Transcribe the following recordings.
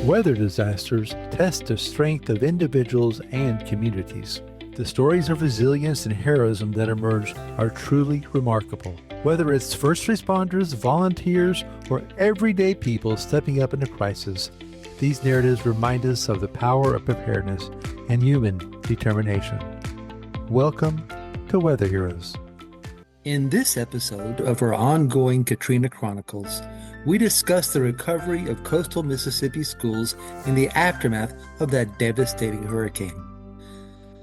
Weather disasters test the strength of individuals and communities. The stories of resilience and heroism that emerge are truly remarkable. Whether it's first responders, volunteers, or everyday people stepping up in a crisis, these narratives remind us of the power of preparedness and human determination. Welcome to Weather Heroes. In this episode of our ongoing Katrina Chronicles, we discuss the recovery of coastal Mississippi schools in the aftermath of that devastating hurricane.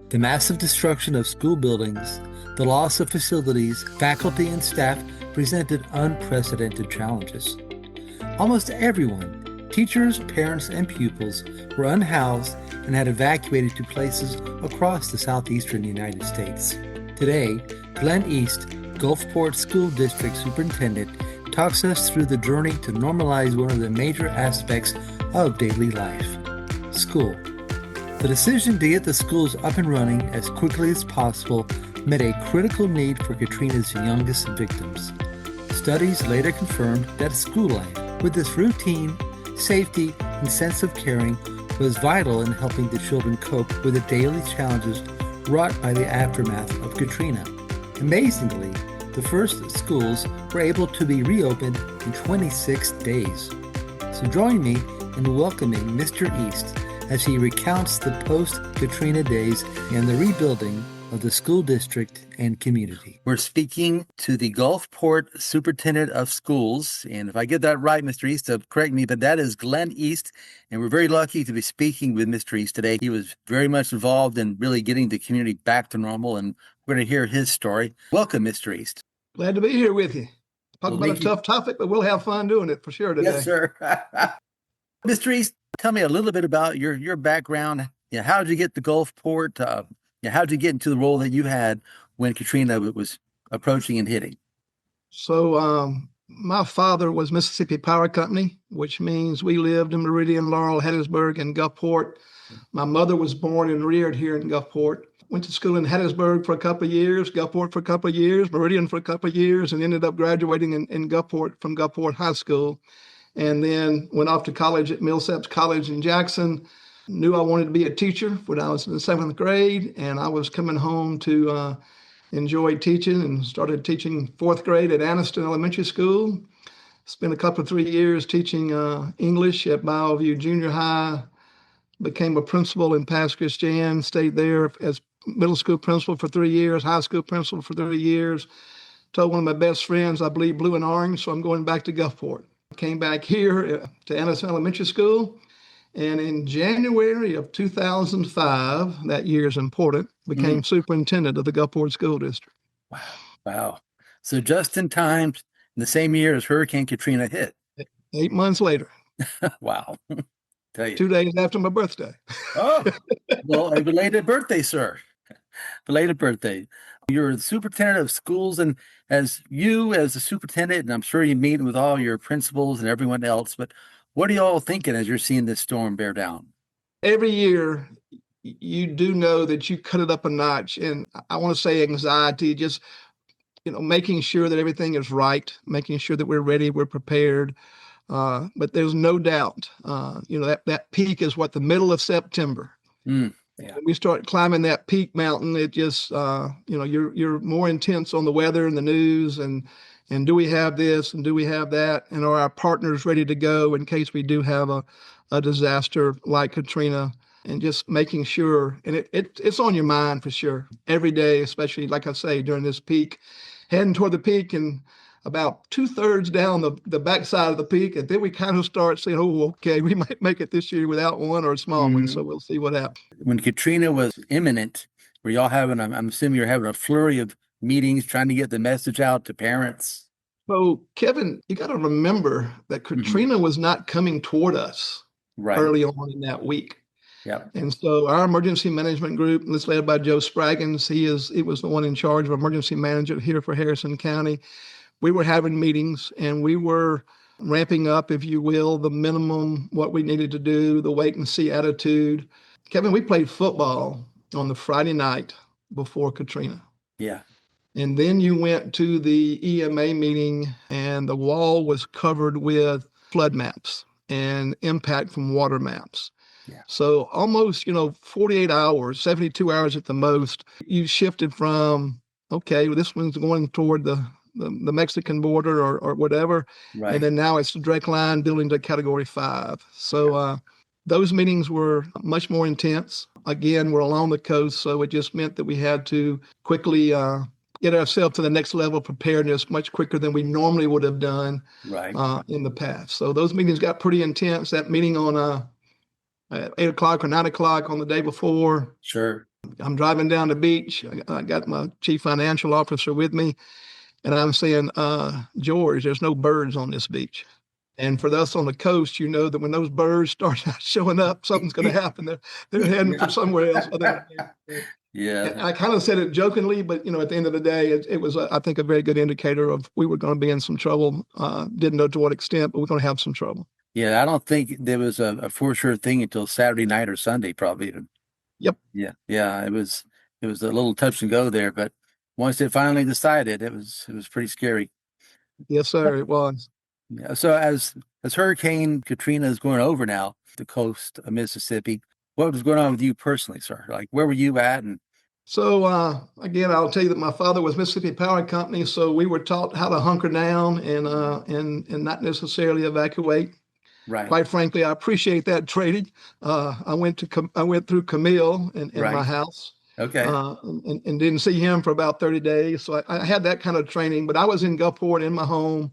The massive destruction of school buildings, the loss of facilities, faculty, and staff presented unprecedented challenges. Almost everyone, teachers, parents, and pupils, were unhoused and had evacuated to places across the southeastern United States. Today, Glen East, Gulfport School District Superintendent, talks us through the journey to normalize one of the major aspects of daily life, school. The decision to get the schools up and running as quickly as possible met a critical need for Katrina's youngest victims. Studies later confirmed that school life, with its routine, safety, and sense of caring, was vital in helping the children cope with the daily challenges wrought by the aftermath of Katrina. Amazingly, the first schools were able to be reopened in 26 days. So join me in welcoming Mr. East as he recounts the post-Katrina days and the rebuilding of the school district and community. We're speaking to the Gulfport Superintendent of Schools, and if I get that right, Mr. East, correct me, but that is Glen East, and we're very lucky to be speaking with Mr. East today. He was very much involved in really getting the community back to normal, and we're going to hear his story. Welcome, Mr. East. Glad to be here with you. Talk about a tough topic, but we'll have fun doing it for sure today. Yes, sir. Mr. East, tell me a little bit about your background. How did you get to Gulfport? How did you get into the role that you had when Katrina was approaching and hitting? So my father was Mississippi Power Company, which means we lived in Meridian, Laurel, Hattiesburg, and Gulfport. My mother was born and reared here in Gulfport. Went to school in Hattiesburg for a couple of years, Gulfport for a couple of years, Meridian for a couple of years, and ended up graduating in Gulfport from Gulfport High School. And then went off to college at Millsaps College in Jackson. Knew I wanted to be a teacher when I was in the 7th grade, and I was coming home to enjoy teaching and started teaching 4th grade at Anniston Elementary School. Spent a couple of 3 years teaching English at Bioview Junior High. Became a principal in Pass Christian, stayed there as middle school principal for 3 years, high school principal for 3 years. Told one of my best friends I bleed blue and orange, so I'm going back to Gulfport. Came back here to Anniston Elementary School. And in January of 2005, that year is important, became superintendent of the Gulfport School District. Wow. So just in time, in the same year as Hurricane Katrina hit. 8 months later. Wow. Tell you. 2 days after my birthday. Oh, well, a belated birthday, sir. Belated birthday. You're the superintendent of schools, and as the superintendent, and I'm sure you meet with all your principals and everyone else, but what are you all thinking as you're seeing this storm bear down? Every year, you do know that you cut it up a notch. And I want to say anxiety, just, making sure that everything is right, making sure that we're ready, we're prepared. But there's no doubt, that peak is the middle of September. Yeah. When we start climbing that peak mountain, it just, you're more intense on the weather and the news and do we have this and do we have that? And are our partners ready to go in case we do have a disaster like Katrina? And just making sure, and it's on your mind for sure, every day, especially, like I say, during this peak, heading toward the peak and about 2/3 down the backside of the peak. And then we kind of start saying, oh, okay, we might make it this year without one or a small one. So we'll see what happens. When Katrina was imminent, were y'all having, I'm assuming you're having a flurry of meetings trying to get the message out to parents? So, Kevin, you got to remember that Katrina was not coming toward us early on in that week. Yeah. And so our emergency management group, that's led by Joe Spraggins, he was the one in charge of emergency management here for Harrison County. We were having meetings and we were ramping up, if you will, the minimum, what we needed to do, the wait and see attitude. Kevin, we played football on the Friday night before Katrina. Yeah. And then you went to the EMA meeting and the wall was covered with flood maps. and impact from water maps. Yeah. So almost, 48 hours, 72 hours at the most, you shifted from, okay, well, this one's going toward the Mexican border or whatever. Right. And then now it's the direct line building to Category 5. So those meetings were much more intense. Again, we're along the coast, so it just meant that we had to quickly get ourselves to the next level of preparedness much quicker than we normally would have done in the past. So those meetings got pretty intense. That meeting on at 8 o'clock or 9 o'clock on the day before. Sure. I'm driving down the beach. I got my chief financial officer with me, and I'm saying, George, there's no birds on this beach. And for us on the coast, you know that when those birds start showing up, something's going to happen. They're heading for somewhere else. Yeah. I kind of said it jokingly, but at the end of the day, it was, I think, a very good indicator of we were going to be in some trouble. Didn't know to what extent, but we're going to have some trouble. Yeah, I don't think there was a for sure thing until Saturday night or Sunday, probably. Yep. Yeah. It was a little touch and go there, but once they finally decided, it was pretty scary. Yes, sir, it was. Yeah. So as Hurricane Katrina is going over now the coast of Mississippi, what was going on with you personally, sir? Like, where were you at? And so again, I'll tell you that my father was Mississippi Power Company, so we were taught how to hunker down and not necessarily evacuate. Right. Quite frankly, I appreciate that training. I went through Camille in my house. Okay. And didn't see him for about 30 days. So I had that kind of training, but I was in Gulfport in my home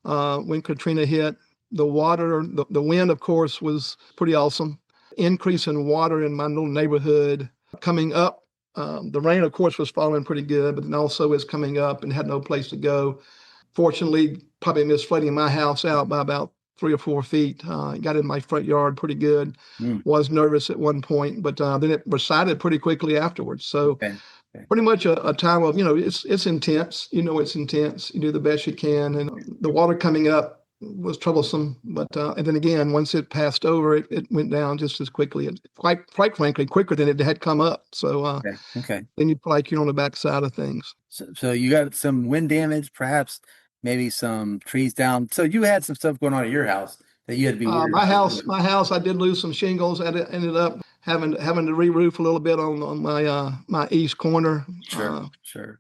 when Katrina hit. The water, the wind, of course, was pretty awesome. Increase in water in my little neighborhood coming up. The rain, of course, was falling pretty good, but then also is coming up and had no place to go. Fortunately, probably missed flooding my house out by about 3 or 4 feet. Got in my front yard pretty good. Was nervous at one point, but then it subsided pretty quickly afterwards. So pretty much a time of, it's intense. It's intense. You do the best you can. And the water coming up was troublesome. But and then again, once it passed over, it went down just as quickly. And quite frankly, quicker than it had come up. So then you feel like you're on the backside of things. So you got some wind damage, perhaps. Maybe some trees down. So you had some stuff going on at your house that you had to be worried about. My house, I did lose some shingles. I ended up having to re-roof a little bit on my east corner. Sure.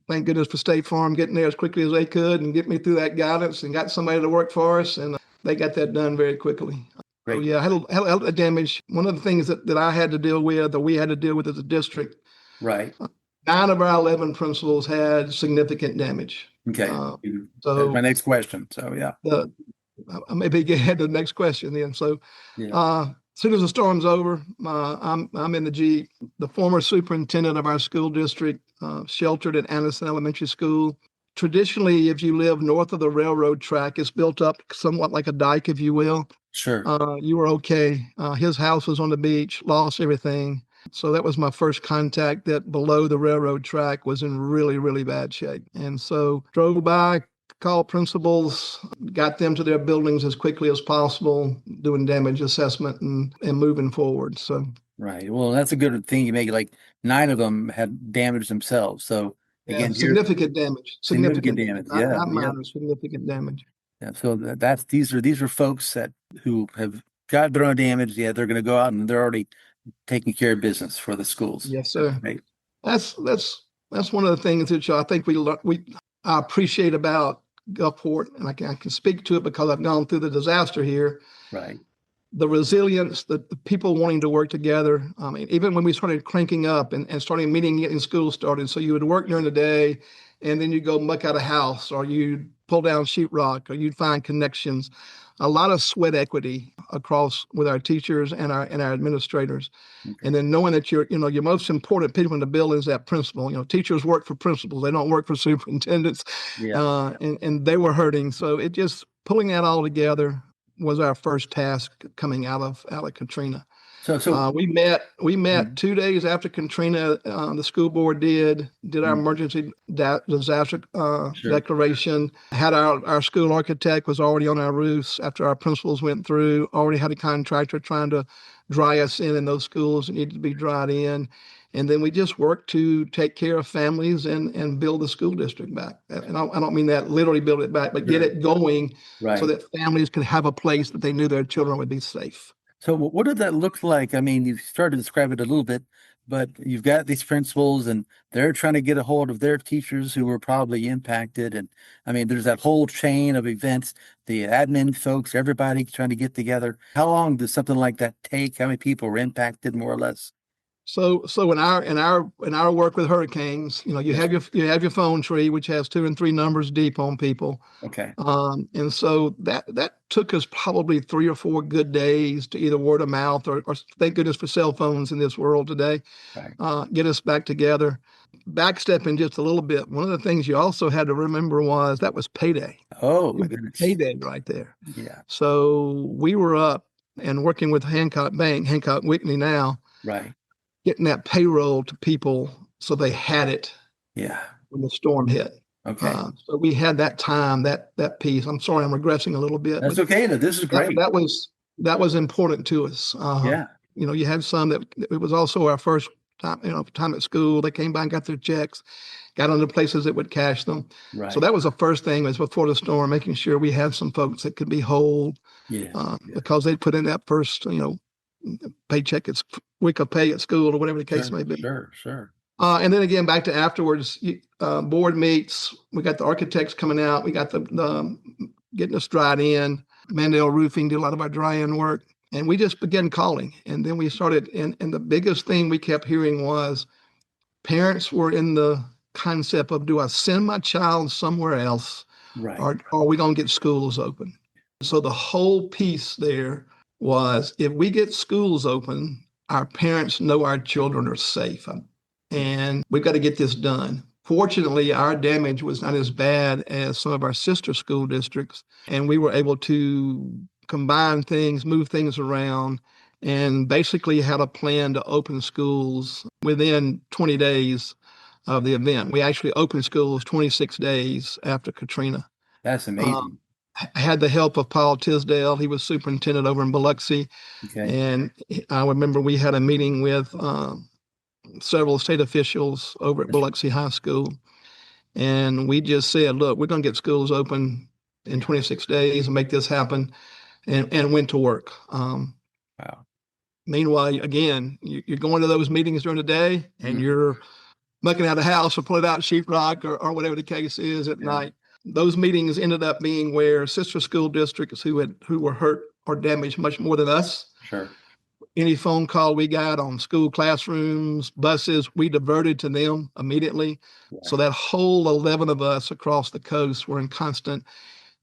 Thank goodness for State Farm getting there as quickly as they could and get me through that guidance and got somebody to work for us, and they got that done very quickly. Great. So yeah, I had a damage. One of the things that I had to deal with, or we had to deal with as a district. Right. 9 of our 11 principals had significant damage. Okay. So that's my next question. So yeah. Maybe get ahead to the next question then. So as soon as the storm's over, I'm in the Jeep. The former superintendent of our school district sheltered at Anderson Elementary School. Traditionally, if you live north of the railroad track, it's built up somewhat like a dike, if you will. Sure. You were okay. His house was on the beach, lost everything. So that was my first contact that below the railroad track was in really, really bad shape. And so drove by, called principals, got them to their buildings as quickly as possible, doing damage assessment and moving forward. So right. Well, that's a good thing you make. Like 9 of them had damage themselves. So again, significant damage. Significant damage. Not minor, significant damage. Yeah. So these are folks who have got their own damage. Yeah, they're going to go out and they're already taking care of business for the schools. Yes, sir. Right. That's one of the things that I think I appreciate about Gulfport, and I can speak to it because I've gone through the disaster here. Right. The resilience, the people wanting to work together. I mean, even when we started cranking up and starting meeting getting school started, so you would work during the day, and then you go muck out a house, or you pull down sheetrock, or you'd find connections. A lot of sweat equity across with our teachers and our administrators. Okay. And then knowing that your most important people in the building is that principal. Teachers work for principals. They don't work for superintendents. Yeah. And they were hurting. So it just pulling that all together was our first task coming out of Katrina. So we met 2 days after Katrina. The school board did our emergency disaster declaration. Had our school architect was already on our roofs after our principals went through. Already had a contractor trying to dry us in those schools that needed to be dried in. And then we just worked to take care of families and build the school district back. And I don't mean that literally build it back, but get it going so that families could have a place that they knew their children would be safe. So what did that look like? I mean, you've started to describe it a little bit, but you've got these principals and they're trying to get a hold of their teachers who were probably impacted. And I mean, there's that whole chain of events, the admin folks, everybody trying to get together. How long does something like that take? How many people were impacted, more or less? So in our work with hurricanes, you have your phone tree, which has 2 and 3 numbers deep on people. Okay. And so that took us probably 3 or 4 good days to either word of mouth or thank goodness for cell phones in this world today, get us back together. Backstepping just a little bit, one of the things you also had to remember was that was payday. Oh, my goodness. Payday right there. Yeah. So we were up and working with Hancock Bank, Hancock Whitney now. Right. Getting that payroll to people so they had it when the storm hit. Okay. So we had that time, that piece. I'm sorry, I'm regressing a little bit. That's okay. No, this is great. That was important to us. You had some that it was also our first time at school. They came by and got their checks, got into places that would cash them. Right. So that was the first thing was before the storm, making sure we had some folks that could be whole because they'd put in that first, paycheck, it's week of pay at school or whatever the case may be. Sure. And then again, back to afterwards, board meets. We got the architects coming out. We got the getting us dried in. Mandel Roofing did a lot of our dry-in work. And we just began calling. And then we started, and the biggest thing we kept hearing was parents were in the concept of, do I send my child somewhere else? Right. Or are we going to get schools open? So the whole piece there was, if we get schools open, our parents know our children are safe. And we've got to get this done. Fortunately, our damage was not as bad as some of our sister school districts. And we were able to combine things, move things around, and basically had a plan to open schools within 20 days of the event. We actually opened schools 26 days after Katrina. That's amazing. I had the help of Paul Tisdale. He was superintendent over in Biloxi. Okay. And I remember we had a meeting with several state officials over at Biloxi High School. And we just said, look, we're going to get schools open in 26 days and make this happen, and went to work. Wow. Meanwhile, again, you're going to those meetings during the day and you're mucking out a house or pulling out sheetrock or whatever the case is at night. Those meetings ended up being where sister school districts who were hurt or damaged much more than us. Sure. Any phone call we got on school classrooms, buses, we diverted to them immediately. Right. So that whole 11 of us across the coast were in constant,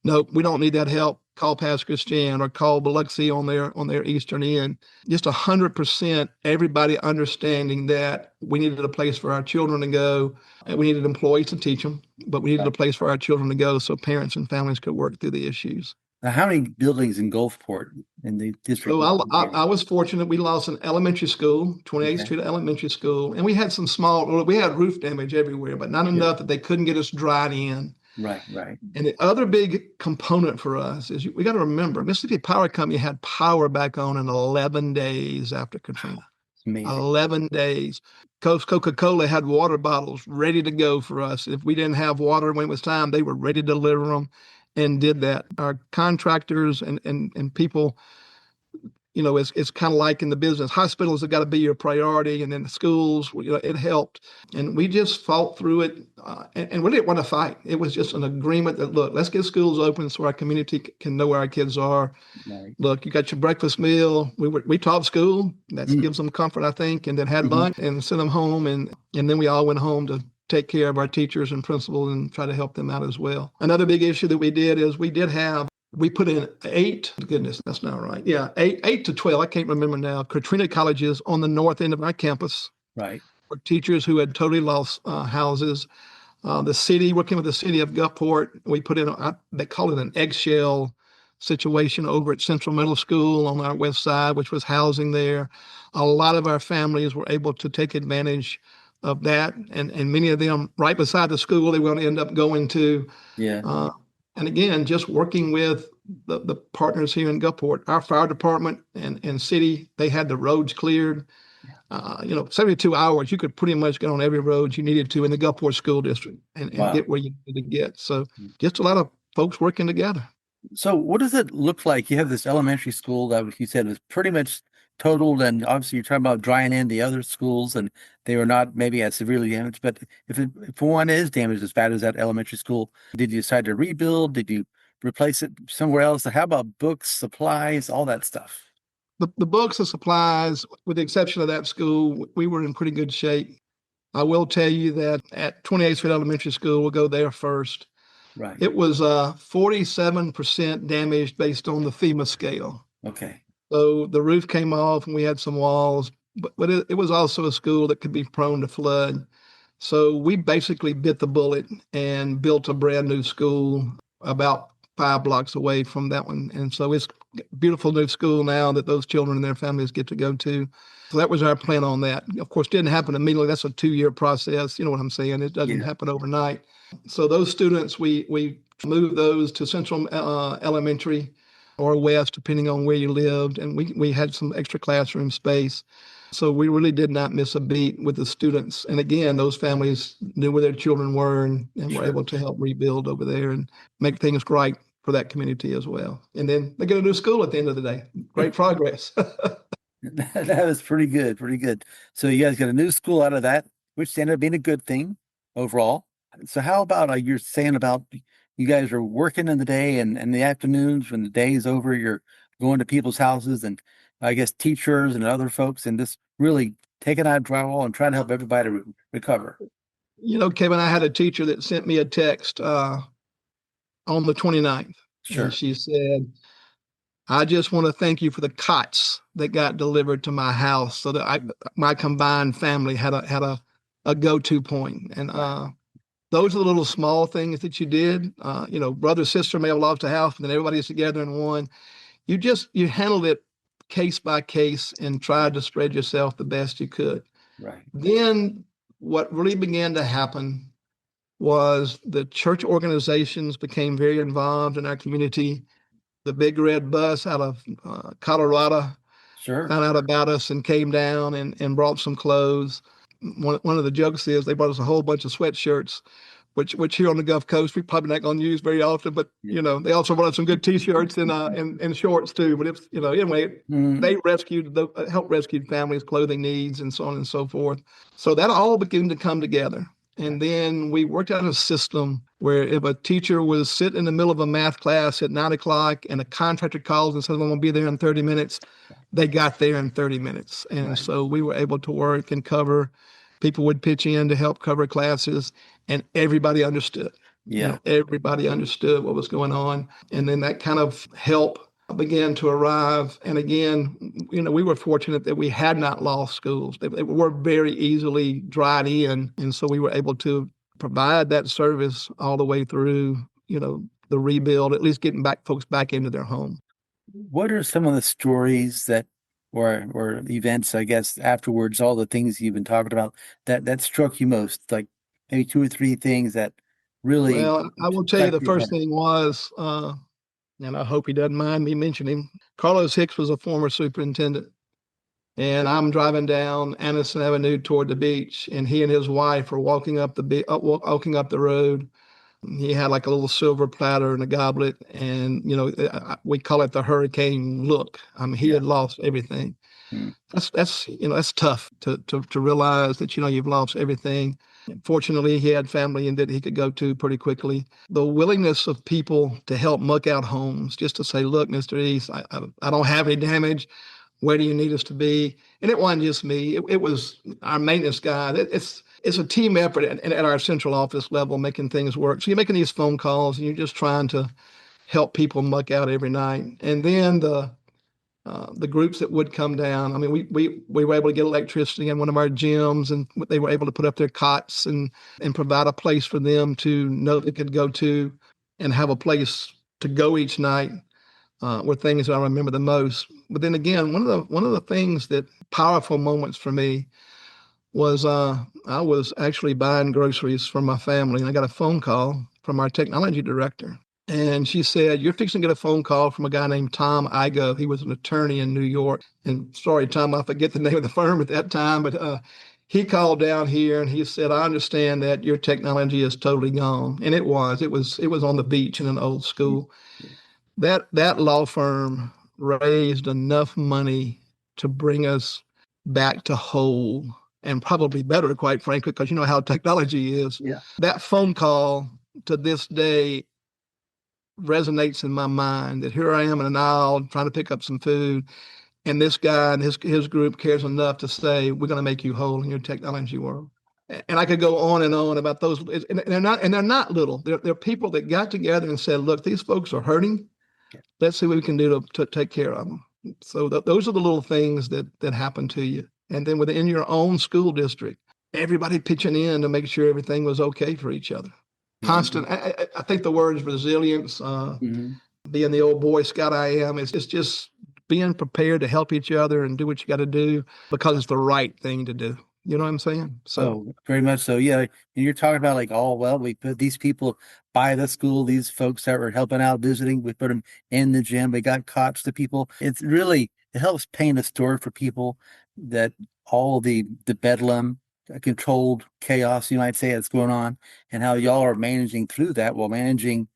nope, we don't need that help. Call Pastor Christian or call Biloxi on their eastern end. Just 100%, everybody understanding that we needed a place for our children to go. And we needed employees to teach them, but we needed a place for our children to go so parents and families could work through the issues. Now, how many buildings in Gulfport in the district? So I was fortunate. We lost an elementary school, 28th Street Elementary School, and we had some we had roof damage everywhere, but not enough that they couldn't get us dried in. Right. And the other big component for us is we got to remember, Mississippi Power Company had power back on in 11 days after Katrina. Amazing. 11 days. Coca-Cola had water bottles ready to go for us. If we didn't have water when it was time, they were ready to deliver them and did that. Our contractors and people, it's kind of like in the business. Hospitals have got to be your priority, and then the schools, it helped. And we just fought through it, and we didn't want to fight. It was just an agreement that, look, let's get schools open so our community can know where our kids are. Right. Look, you got your breakfast meal. We taught school. That gives them comfort, I think, and then had lunch and sent them home. And then we all went home to take care of our teachers and principals and try to help them out as well. Another big issue that we did is we put in 8 to 12, I can't remember now, Katrina colleges on the north end of our campus. Right. For teachers who had totally lost houses. The city, working with the city of Gulfport, we put in, they call it an eggshell situation over at Central Middle School on our west side, which was housing there. A lot of our families were able to take advantage of that, and many of them right beside the school they were going to end up going to. Yeah. And again, just working with the partners here in Gulfport, our fire department and city, they had the roads cleared. 72 hours, you could pretty much get on every road you needed to in the Gulfport School District and Wow. get where you needed to get. So just a lot of folks working together. So what does it look like? You have this elementary school that you said was pretty much totaled, and obviously you're talking about drying in the other schools, and they were not maybe as severely damaged. But if one is damaged as bad as that elementary school, did you decide to rebuild? Did you replace it somewhere else? How about books, supplies, all that stuff? The books and supplies, with the exception of that school, we were in pretty good shape. I will tell you that at 28th Street Elementary School, we'll go there first. Right. It was 47% damaged based on the FEMA scale. Okay. So the roof came off and we had some walls, but it was also a school that could be prone to flood. So we basically bit the bullet and built a brand new school about 5 blocks away from that one. And so it's a beautiful new school now that those children and their families get to go to. So that was our plan on that. Of course, it didn't happen immediately. That's a 2-year process. You know what I'm saying? It doesn't happen overnight. So those students, we moved those to Central Elementary or West, depending on where you lived. And we had some extra classroom space. So we really did not miss a beat with the students. And again, those families knew where their children were and were able to help rebuild over there and make things right for that community as well. And then they get a new school at the end of the day. Great progress. That was pretty good, pretty good. So you guys got a new school out of that, which ended up being a good thing overall. So how about you're saying about you guys are working in the day and in the afternoons when the day is over, you're going to people's houses and I guess teachers and other folks and just really taking out drywall and trying to help everybody recover. Kevin, I had a teacher that sent me a text on the 29th. Sure. And she said, I just want to thank you for the cots that got delivered to my house so that my combined family had a go-to point. And those are the little small things that you did. Brother, sister may have lost a house, and then everybody's together in one. You handled it case by case and tried to spread yourself the best you could. Right. Then what really began to happen was the church organizations became very involved in our community. The Big Red Bus out of Colorado found out about us and came down and brought some clothes. One of the jokes is they brought us a whole bunch of sweatshirts, which here on the Gulf Coast we probably not going to use very often. But they also brought us some good T-shirts and shorts too. But it's anyway, they helped rescue families' clothing needs and so on and so forth. So that all began to come together. And then we worked out a system where if a teacher was sitting in the middle of a math class at 9 o'clock and a contractor calls and says, I'm going to be there in 30 minutes, they got there in 30 minutes. And so we were able to work and cover. People would pitch in to help cover classes, and everybody understood. Yeah. Everybody understood what was going on. And then that kind of help began to arrive. And again, we were fortunate that we had not lost schools. They were very easily dried in. And so we were able to provide that service all the way through, the rebuild, at least getting folks back into their home. What are some of the stories that or events, I guess, afterwards, all the things you've been talking about that struck you most, like maybe 2 or 3 things that really... Well, I will tell you the first thing was, and I hope he doesn't mind me mentioning, Carlos Hicks was a former superintendent. And I'm driving down Anderson Avenue toward the beach, and he and his wife are walking up the road. He had like a little silver platter and a goblet, and we call it the hurricane look. I mean, he had lost everything. That's tough to realize that you've lost everything. Fortunately, he had family and that he could go to pretty quickly. The willingness of people to help muck out homes, just to say, look, Mr. East, I don't have any damage. Where do you need us to be? And it wasn't just me. It was our maintenance guy. It's a team effort at our central office level, making things work. So you're making these phone calls and you're just trying to help people muck out every night. And then the groups that would come down. I mean, we were able to get electricity in one of our gyms, and they were able to put up their cots and provide a place for them to know they could go to and have a place to go each night. Were things that I remember the most. But then again, one of the things that powerful moments for me was I was actually buying groceries for my family, and I got a phone call from our technology director. And she said, "You're fixing to get a phone call from a guy named Tom Igo. He was an attorney in New York. And sorry, Tom, I forget the name of the firm at that time, but he called down here and he said, I understand that your technology is totally gone." And it was. It was on the beach in an old school. That law firm raised enough money to bring us back to whole, and probably better, quite frankly, because you know how technology is. Yeah. That phone call to this day resonates in my mind, that here I am in an aisle trying to pick up some food, and this guy and his group cares enough to say, we're going to make you whole in your technology world. And I could go on and on about those, and they're not little. They're people that got together and said, look, these folks are hurting. Let's see what we can do to take care of them. So those are the little things that happen to you. And then within your own school district, everybody pitching in to make sure everything was okay for each other. Constant. I think the word is resilience. Being the old Boy Scout I am, it's just being prepared to help each other and do what you got to do because it's the right thing to do. You know what I'm saying? So very much so. Yeah. And you're talking about like, oh, well, we put these people by the school, these folks that were helping out, visiting, we put them in the gym. We got cops to people. It's really, it helps paint a story for people that all the bedlam, controlled chaos, you might say, that's going on, and how y'all are managing through that while managing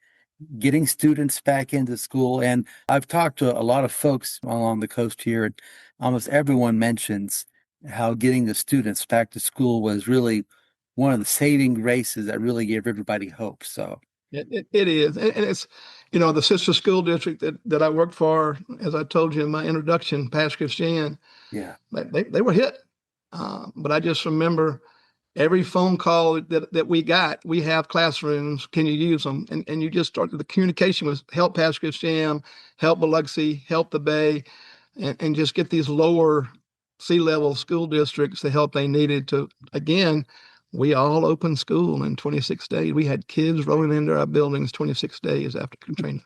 getting students back into school. And I've talked to a lot of folks along the coast here, and almost everyone mentions how getting the students back to school was really one of the saving graces that really gave everybody hope. So it is. And it's, you know, the sister school district that I worked for, as I told you in my introduction, Pass Christian, yeah, they were hit. But I just remember every phone call that we got, we have classrooms, can you use them? And you just started, the communication was help Pass Christian, help Biloxi, help the Bay, and just get these lower sea level school districts the help they needed to, again, we all opened school in 26 days. We had kids rolling into our buildings 26 days after Katrina.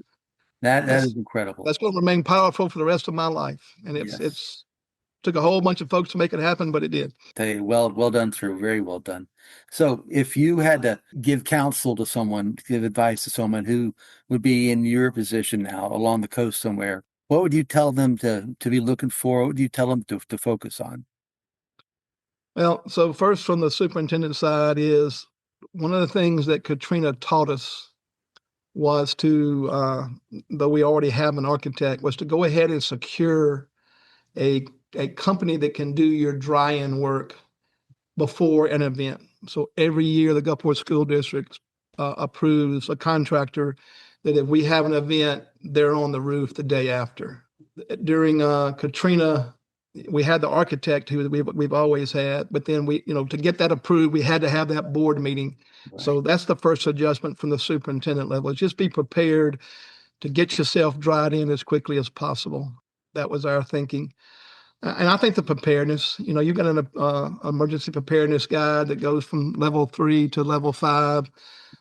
That is incredible. That's going to remain powerful for the rest of my life. And it's took a whole bunch of folks to make it happen, but it did. Hey, well done, sir. Very well done. So if you had to give counsel to someone, give advice to someone who would be in your position now along the coast somewhere, what would you tell them to be looking for? What would you tell them to focus on? Well, so first from the superintendent side is one of the things that Katrina taught us was to, though we already have an architect, was to go ahead and secure a company that can do your dry-in work before an event. So every year the Gulfport School District approves a contractor that if we have an event, they're on the roof the day after. During Katrina, we had the architect who we've always had, but then we, to get that approved, we had to have that board meeting. Right. So that's the first adjustment from the superintendent level, is just be prepared to get yourself dried in as quickly as possible. That was our thinking. And I think the preparedness, you've got an emergency preparedness guide that goes from level 3 to level 5.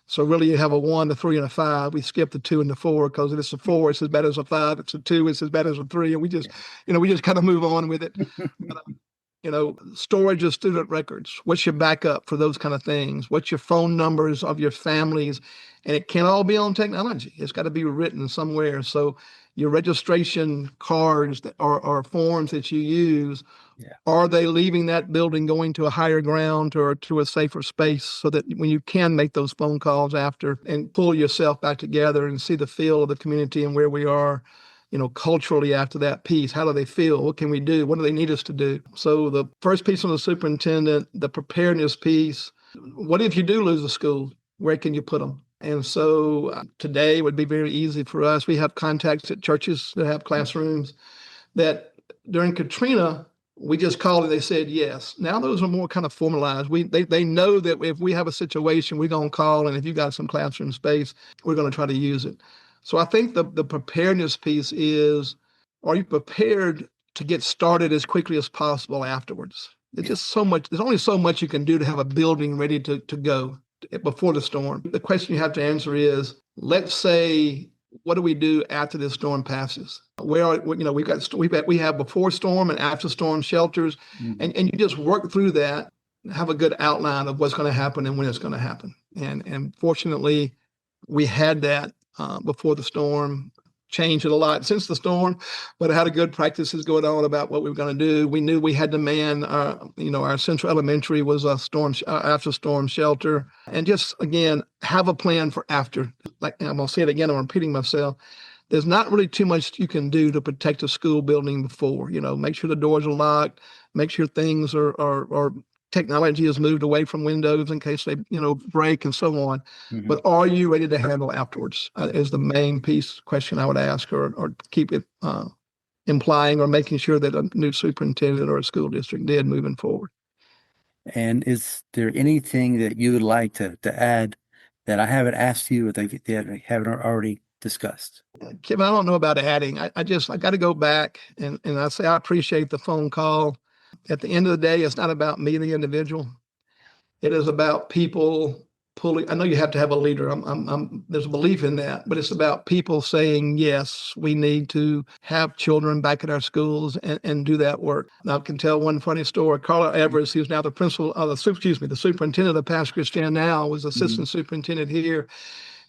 So really you have a 1, a 3, and a 5. We skip the 2 and the 4 because if it's a 4, it's as bad as a 5. It's a 2, it's as bad as a 3. And we just kind of move on with it. But, storage of student records. What's your backup for those kind of things? What's your phone numbers of your families? And it can't all be on technology. It's got to be written somewhere. So your registration cards or forms that you use, are they leaving that building, going to a higher ground or to a safer space, so that when you can make those phone calls after and pull yourself back together and see the feel of the community and where we are, culturally after that piece, how do they feel? What can we do? What do they need us to do? So the first piece on the superintendent, the preparedness piece, what if you do lose a school? Where can you put them? And so today would be very easy for us. We have contacts at churches that have classrooms that during Katrina, we just called and they said yes. Now those are more kind of formalized. They know that if we have a situation, we're going to call, and if you got some classroom space, we're going to try to use it. So I think the preparedness piece is, are you prepared to get started as quickly as possible afterwards? It's just so much. There's only so much you can do to have a building ready to go before the storm. The question you have to answer is, let's say, what do we do after this storm passes? We have before storm and after storm shelters, and you just work through that, have a good outline of what's going to happen and when it's going to happen. And fortunately, we had that before the storm. Changed it a lot since the storm, but I had a good practices going on about what we were going to do. We knew we had to man, our central elementary was a after storm shelter, and just again have a plan for after. Like I'm going to say it again, I'm repeating myself. There's not really too much you can do to protect a school building before. Make sure the doors are locked, make sure things are technology has moved away from windows in case they, break and so on. Mm-hmm. But are you ready to handle afterwards is the main question I would ask, or keep it implying or making sure that a new superintendent or a school district did moving forward. And is there anything that you would like to add that I haven't asked you or that you haven't already discussed? Kevin, I don't know about adding. I got to go back and I say I appreciate the phone call. At the end of the day, it's not about me, the individual. It is about people pulling. I know you have to have a leader. There's a belief in that, but it's about people saying, yes, we need to have children back at our schools and do that work. Now, I can tell one funny story. Carla Everest, who's now the the superintendent of Pass Christian now, was assistant superintendent here.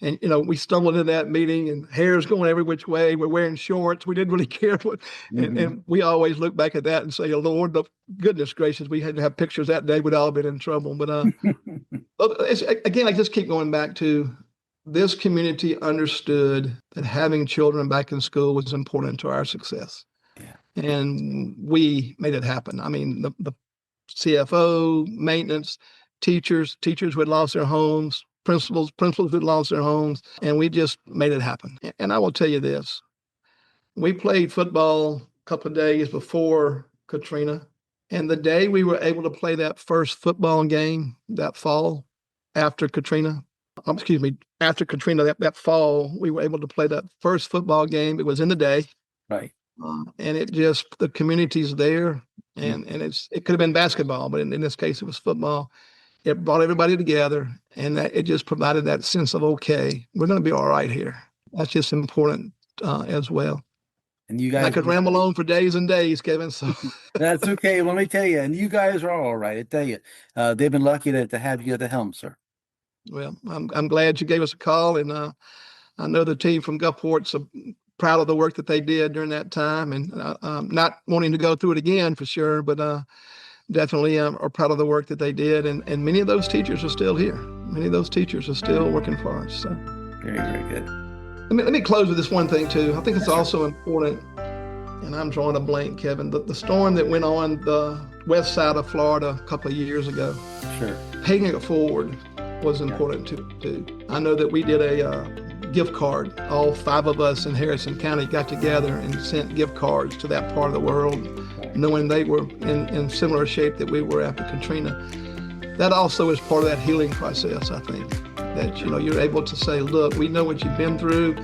And, we stumbled into that meeting and hair's going every which way. We're wearing shorts. We didn't really care what. And we always look back at that and say, oh, Lord, goodness gracious, we had to have pictures that day. We'd all been in trouble. But again, I just keep going back to this community understood that having children back in school was important to our success. Yeah. And we made it happen. I mean, the CFO, maintenance, teachers who had lost their homes, principals who lost their homes, and we just made it happen. And I will tell you this, we played football a couple of days before Katrina, and the day we were able to play that first football game that fall after Katrina, that fall, we were able to play that first football game. It was in the day. Right. And the community's there, and it could have been basketball, but in this case, it was football. It brought everybody together, and it just provided that sense of, okay, we're going to be all right here. That's just important as well. And you guys, I could ramble on for days and days, Kevin. So that's okay. Let me tell you, and you guys are all right. I tell you, they've been lucky to have you at the helm, sir. Well, I'm glad you gave us a call, and I know the team from Gulfport's proud of the work that they did during that time, and not wanting to go through it again for sure, but definitely are proud of the work that they did, and many of those teachers are still here. Many of those teachers are still working for us. So very, very good. Let me close with this one thing too. I think it's also important, and I'm drawing a blank, Kevin, the storm that went on the west side of Florida a couple of years ago. Sure. Paying it forward was important too. I know that we did a gift card. All 5 of us in Harrison County got together and sent gift cards to that part of the world, knowing they were in similar shape that we were after Katrina. That also is part of that healing process, I think, that, you're able to say, look, we know what you've been through,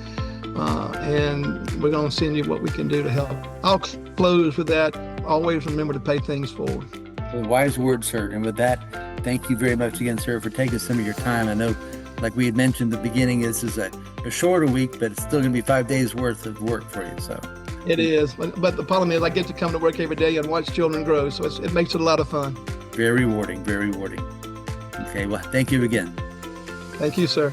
and we're going to send you what we can do to help. I'll close with that. Always remember to pay things forward. Well, wise words, sir. And with that, thank you very much again, sir, for taking some of your time. I know, like we had mentioned at the beginning, this is a shorter week, but it's still going to be 5 days worth of work for you. So it is. But the problem is I get to come to work every day and watch children grow. So it makes it a lot of fun. Very rewarding, very rewarding. Okay, well, thank you again. Thank you, sir.